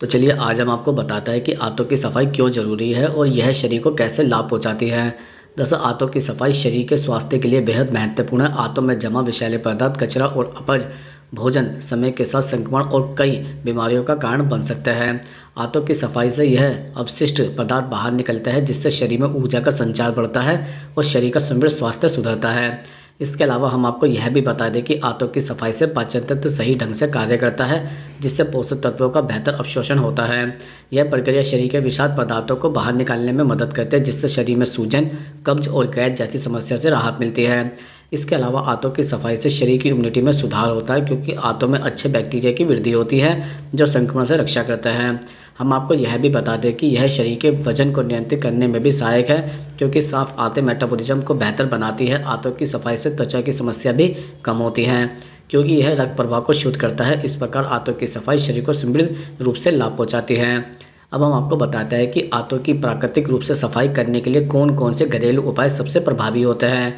तो चलिए आज हम आपको बताता है कि आंतों की सफाई क्यों ज़रूरी है और यह शरीर को कैसे लाभ पहुंचाती है। दरअसल आंतों की सफाई शरीर के स्वास्थ्य के लिए बेहद महत्वपूर्ण है। आंतों में जमा विषैले पदार्थ, कचरा और अपच भोजन समय के साथ संक्रमण और कई बीमारियों का कारण बन सकता है। आंतों की सफाई से यह अपशिष्ट पदार्थ बाहर निकलता है, जिससे शरीर में ऊर्जा का संचार बढ़ता है और शरीर का समृद्ध स्वास्थ्य सुधरता है। इसके अलावा हम आपको यह भी बता दें कि आंतों की सफाई से पाचन तंत्र सही ढंग से कार्य करता है, जिससे पोषक तत्वों का बेहतर अवशोषण होता है। यह प्रक्रिया शरीर के विषाक्त पदार्थों को बाहर निकालने में मदद करती है, जिससे शरीर में सूजन, कब्ज और गैस जैसी समस्या से राहत मिलती है। इसके अलावा आंतों की सफाई से शरीर की इम्यूनिटी में सुधार होता है, क्योंकि आंतों में अच्छे बैक्टीरिया की वृद्धि होती है जो संक्रमण से रक्षा करता है। हम आपको यह भी बता दें कि यह शरीर के वजन को नियंत्रित करने में भी सहायक है, क्योंकि साफ आंतें मेटाबॉलिज्म को बेहतर बनाती है। आंतों की सफाई से त्वचा की समस्या भी कम होती है, क्योंकि यह रक्त प्रवाह को शुद्ध करता है। इस प्रकार आंतों की सफाई शरीर को समृद्ध रूप से लाभ पहुँचाती है। अब हम आपको बताते हैं कि आंतों की प्राकृतिक रूप से सफाई करने के लिए कौन कौन से घरेलू उपाय सबसे प्रभावी होते हैं।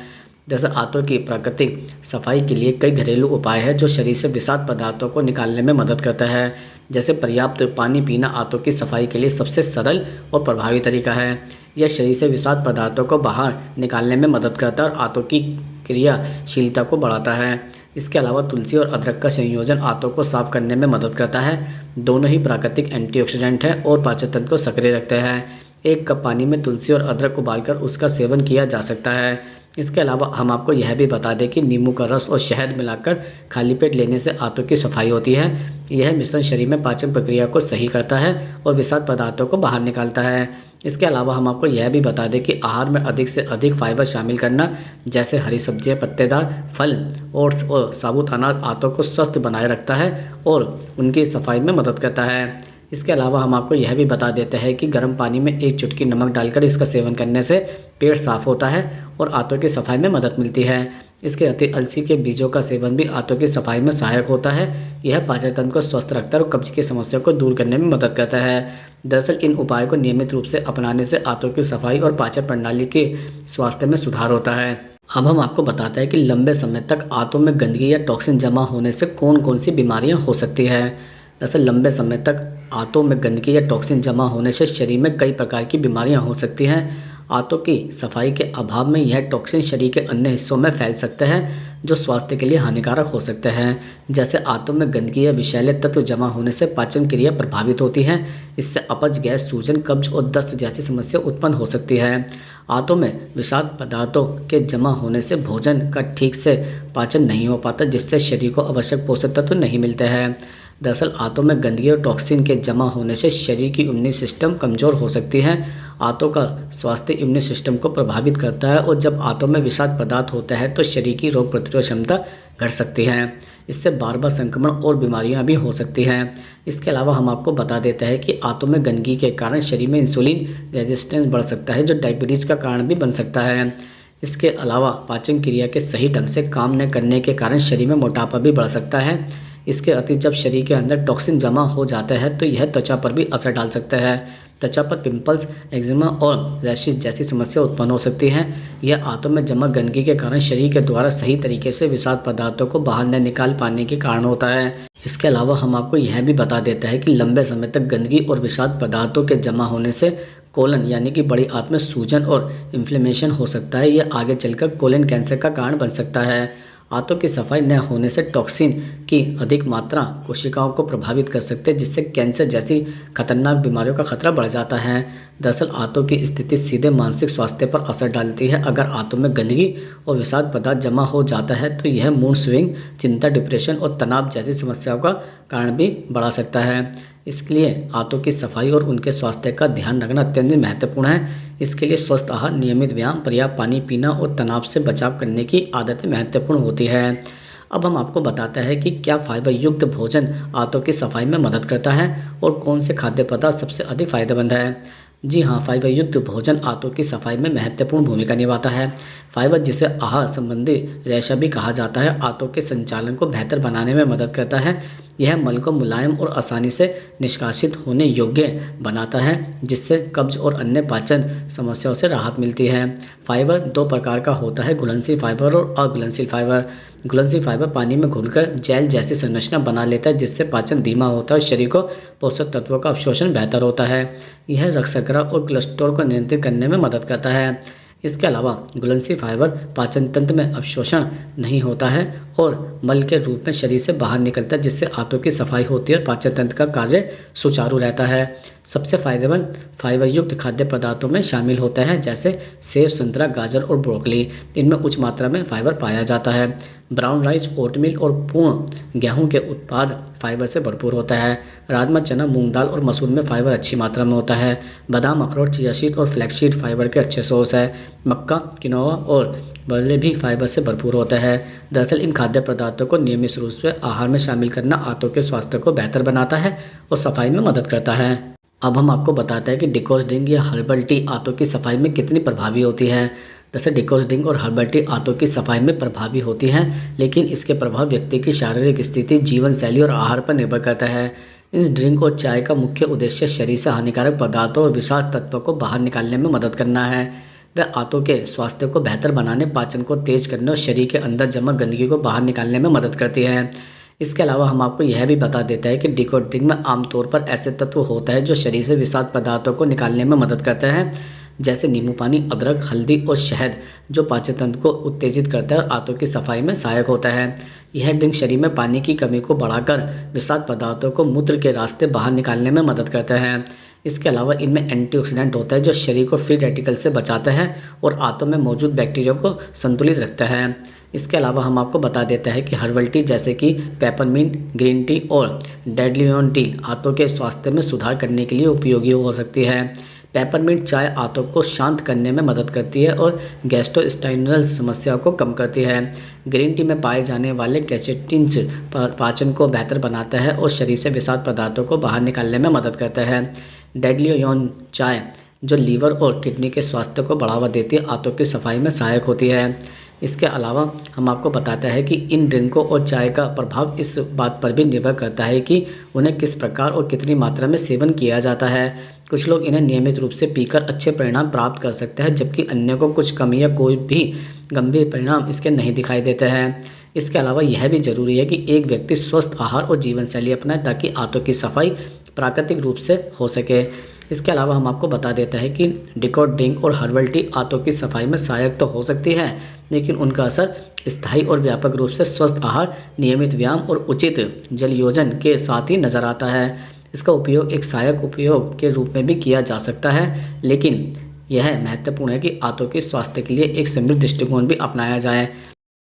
जैसे आंतों की प्राकृतिक सफाई के लिए कई घरेलू उपाय हैं जो शरीर से विषाक्त पदार्थों को निकालने में मदद करता है। जैसे पर्याप्त पानी पीना आंतों की सफाई के लिए सबसे सरल और प्रभावी तरीका है। यह शरीर से विषाक्त पदार्थों को बाहर निकालने में मदद करता है और आंतों की क्रियाशीलता को बढ़ाता है। इसके अलावा तुलसी और अदरक का संयोजन आंतों को साफ करने में मदद करता है। दोनों ही प्राकृतिक एंटीऑक्सीडेंट हैं और पाचन तंत्र को सक्रिय रखते हैं। 1 कप पानी में तुलसी और अदरक उबालकर उसका सेवन किया जा सकता है। इसके अलावा हम आपको यह भी बता दें कि नींबू का रस और शहद मिलाकर खाली पेट लेने से आंतों की सफाई होती है। यह मिश्रण शरीर में पाचन प्रक्रिया को सही करता है और विषाक्त पदार्थों को बाहर निकालता है। इसके अलावा हम आपको यह भी बता दें कि आहार में अधिक से अधिक फाइबर शामिल करना, जैसे हरी सब्जियां, पत्तेदार फल, ओट्स और साबुत अनाज आंतों को स्वस्थ बनाए रखता है और उनकी सफाई में मदद करता है। इसके अलावा हम आपको यह भी बता देते हैं कि गर्म पानी में 1 चुटकी नमक डालकर इसका सेवन करने से पेट साफ होता है और आंतों की सफाई में मदद मिलती है। इसके अतिरिक्त अलसी के बीजों का सेवन भी आंतों की सफाई में सहायक होता है। यह पाचन तंत्र को स्वस्थ रखता है और कब्ज की समस्या को दूर करने में मदद करता है। दरअसल इन उपायों को नियमित रूप से अपनाने से आंतों की सफाई और पाचन प्रणाली के स्वास्थ्य में सुधार होता है। अब हम आपको बताते हैं कि लंबे समय तक आंतों में गंदगी या टॉक्सिन जमा होने से कौन कौन सी बीमारियां हो सकती है। दरअसल लंबे समय तक आंतों में गंदगी या टॉक्सिन जमा होने से शरीर में कई प्रकार की बीमारियां हो सकती हैं। आंतों की सफाई के अभाव में यह टॉक्सिन शरीर के अन्य हिस्सों में फैल सकते हैं, जो स्वास्थ्य के लिए हानिकारक हो सकते हैं। जैसे आंतों में गंदगी या विषैले तत्व जमा होने से पाचन क्रिया प्रभावित होती है। इससे अपच, गैस, सूजन, कब्ज और दस्त जैसी समस्या उत्पन्न हो सकती है। आंतों में विषाक्त पदार्थों के जमा होने से भोजन का ठीक से पाचन नहीं हो पाता, जिससे शरीर को आवश्यक पोषक तत्व नहीं मिलते हैं। दरअसल आंतों में गंदगी और टॉक्सिन के जमा होने से शरीर की इम्यून सिस्टम कमज़ोर हो सकती है। आंतों का स्वास्थ्य इम्यून सिस्टम को प्रभावित करता है और जब आंतों में विषाक्त पदार्थ होता है तो शरीर की रोग प्रतिरोध क्षमता घट सकती है। इससे बार बार संक्रमण और बीमारियां भी हो सकती हैं। इसके अलावा हम आपको बता देते हैं कि आंतों में गंदगी के कारण शरीर में इंसुलिन रेजिस्टेंस बढ़ सकता है, जो डायबिटीज़ का कारण भी बन सकता है। इसके अलावा पाचन क्रिया के सही ढंग से काम न करने के कारण शरीर में मोटापा भी बढ़ सकता है। इसके अतिरिक्त जब शरीर के अंदर टॉक्सिन जमा हो जाता है तो यह त्वचा पर भी असर डाल सकता है। त्वचा पर पिंपल्स, एक्जिमा और रैशेस जैसी समस्या उत्पन्न हो सकती हैं। यह आंतों में जमा गंदगी के कारण शरीर के द्वारा सही तरीके से विषाक्त पदार्थों को बाहर न निकाल पाने के कारण होता है। इसके अलावा हम आपको यह भी बता देते हैं कि लंबे समय तक गंदगी और विषाक्त पदार्थों के जमा होने से कोलन यानी कि बड़ी आंत में सूजन और इन्फ्लेमेशन हो सकता है। यह आगे चलकर कोलन कैंसर का कारण बन सकता है। आंतों की सफाई न होने से टॉक्सिन की अधिक मात्रा कोशिकाओं को प्रभावित कर सकते हैं, जिससे कैंसर जैसी खतरनाक बीमारियों का खतरा बढ़ जाता है। दरअसल आंतों की स्थिति सीधे मानसिक स्वास्थ्य पर असर डालती है। अगर आंतों में गंदगी और विषाक्त पदार्थ जमा हो जाता है तो यह मूड स्विंग, चिंता, डिप्रेशन और तनाव जैसी समस्याओं का कारण भी बढ़ा सकता है। इसलिए आंतों की सफाई और उनके स्वास्थ्य का ध्यान रखना अत्यंत महत्वपूर्ण है। इसके लिए स्वस्थ आहार, नियमित व्यायाम, पर्याप्त पानी पीना और तनाव से बचाव करने की आदतें महत्वपूर्ण होती है। अब हम आपको बताते हैं कि क्या फाइबर युक्त भोजन आंतों की सफाई में मदद करता है और कौन से खाद्य पदार्थ सबसे अधिक फायदेमंद है। जी हाँ, फाइबर युक्त भोजन आंतों की सफाई में महत्वपूर्ण भूमिका निभाता है। फाइबर, जिसे आहार संबंधी रेशा भी कहा जाता है, आंतों के संचालन को बेहतर बनाने में मदद करता है। यह मल को मुलायम और आसानी से निष्कासित होने योग्य बनाता है, जिससे कब्ज और अन्य पाचन समस्याओं से राहत मिलती है। फाइबर दो प्रकार का होता है, घुलनशील फाइबर और अघुलनशील फाइबर। घुलनशील फाइबर पानी में घुलकर जेल जैसी संरचना बना लेता है, जिससे पाचन धीमा होता है और शरीर को पोषक तत्वों का अवशोषण बेहतर होता है। यह रक्त शर्करा और कोलेस्ट्रॉल को नियंत्रित करने में मदद करता है। इसके अलावा घुलनशील फाइबर पाचन तंत्र में अवशोषण नहीं होता है और मल के रूप में शरीर से बाहर निकलता है, जिससे आंतों की सफाई होती है और पाचन तंत्र का कार्य सुचारू रहता है। सबसे फायदेमंद फाइबर युक्त खाद्य पदार्थों में शामिल होते हैं, जैसे सेब, संतरा, गाजर और ब्रोकली। इनमें उच्च मात्रा में फाइबर पाया जाता है। ब्राउन राइस, ओटमील और पूर्ण गेहूं के उत्पाद फाइबर से भरपूर होता है। राजमा, चना, मूंग दाल और मसूर में फाइबर अच्छी मात्रा में होता है। बादाम, अखरोट, चिया सीड और फ्लैक्स सीड फाइबर के अच्छे सोर्स है। मक्का, किनोआ और बरले भी फाइबर से भरपूर होता है। दरअसल इन खाद्य पदार्थों को नियमित रूप से आहार में शामिल करना आंतों के स्वास्थ्य को बेहतर बनाता है और सफाई में मदद करता है। अब हम आपको बताते हैं कि डिकॉस ड्रिंक या हर्बल टी आंतों की सफाई में कितनी प्रभावी होती है। जैसे डिकॉस ड्रिंक और हर्बल टी आंतों की सफाई में प्रभावी होती हैं, लेकिन इसके प्रभाव व्यक्ति की शारीरिक स्थिति, जीवन शैली और आहार पर निर्भर करता है। इस ड्रिंक और चाय का मुख्य उद्देश्य शरीर से हानिकारक पदार्थों और विषाक्त तत्वों को बाहर निकालने में मदद करना है। वह आंतों के स्वास्थ्य को बेहतर बनाने, पाचन को तेज करने और शरीर के अंदर जमा गंदगी को बाहर निकालने में मदद करती है। इसके अलावा हम आपको यह भी बता देते हैं कि डिकॉस ड्रिंक में आमतौर पर ऐसे तत्व होता है जो शरीर से विषाक्त पदार्थों को निकालने में मदद करते हैं, जैसे नींबू पानी, अदरक, हल्दी और शहद, जो पाचन तंत्र को उत्तेजित करता है और आंतों की सफाई में सहायक होता है। यह ड्रिंक शरीर में पानी की कमी को बढ़ाकर विषाक्त पदार्थों को मूत्र के रास्ते बाहर निकालने में मदद करते हैं। इसके अलावा इनमें एंटीऑक्सीडेंट होता है जो शरीर को फ्री रेडिकल से बचाता है और आंतों में मौजूद बैक्टीरिया को संतुलित रखता है। इसके अलावा हम आपको बता देते हैं कि हर्बल टी जैसे कि पेपरमिंट, ग्रीन टी और डैंडेलियन टी आंतों के स्वास्थ्य में सुधार करने के लिए उपयोगी हो सकती है। पेपरमिंट चाय आंतों को शांत करने में मदद करती है और गैस्ट्रोइंटेस्टाइनल समस्या को कम करती है। ग्रीन टी में पाए जाने वाले कैसेटिन्स पाचन को बेहतर बनाता है और शरीर से विषाक्त पदार्थों को बाहर निकालने में मदद करता है। डैंडेलियन चाय जो लीवर और किडनी के स्वास्थ्य को बढ़ावा देती है, आंतों की सफाई में सहायक होती है। इसके अलावा हम आपको बताते हैं कि इन ड्रिंकों और चाय का प्रभाव इस बात पर भी निर्भर करता है कि उन्हें किस प्रकार और कितनी मात्रा में सेवन किया जाता है। कुछ लोग इन्हें नियमित रूप से पीकर अच्छे परिणाम प्राप्त कर सकते हैं, जबकि अन्य को कुछ कमी या कोई भी गंभीर परिणाम इसके नहीं दिखाई देते हैं। इसके अलावा यह भी जरूरी है कि एक व्यक्ति स्वस्थ आहार और जीवन शैली अपनाए ताकि आंतों की सफाई प्राकृतिक रूप से हो सके। इसके अलावा हम आपको बता देते हैं कि डिकॉस ड्रिंक और हर्बल टी आंतों की सफाई में सहायक तो हो सकती है, लेकिन उनका असर स्थायी और व्यापक रूप से स्वस्थ आहार, नियमित व्यायाम और उचित जल योजन के साथ ही नजर आता है। इसका उपयोग एक सहायक उपयोग के रूप में भी किया जा सकता है, लेकिन यह महत्वपूर्ण है कि आंतों के स्वास्थ्य के लिए एक समृद्ध दृष्टिकोण भी अपनाया जाए।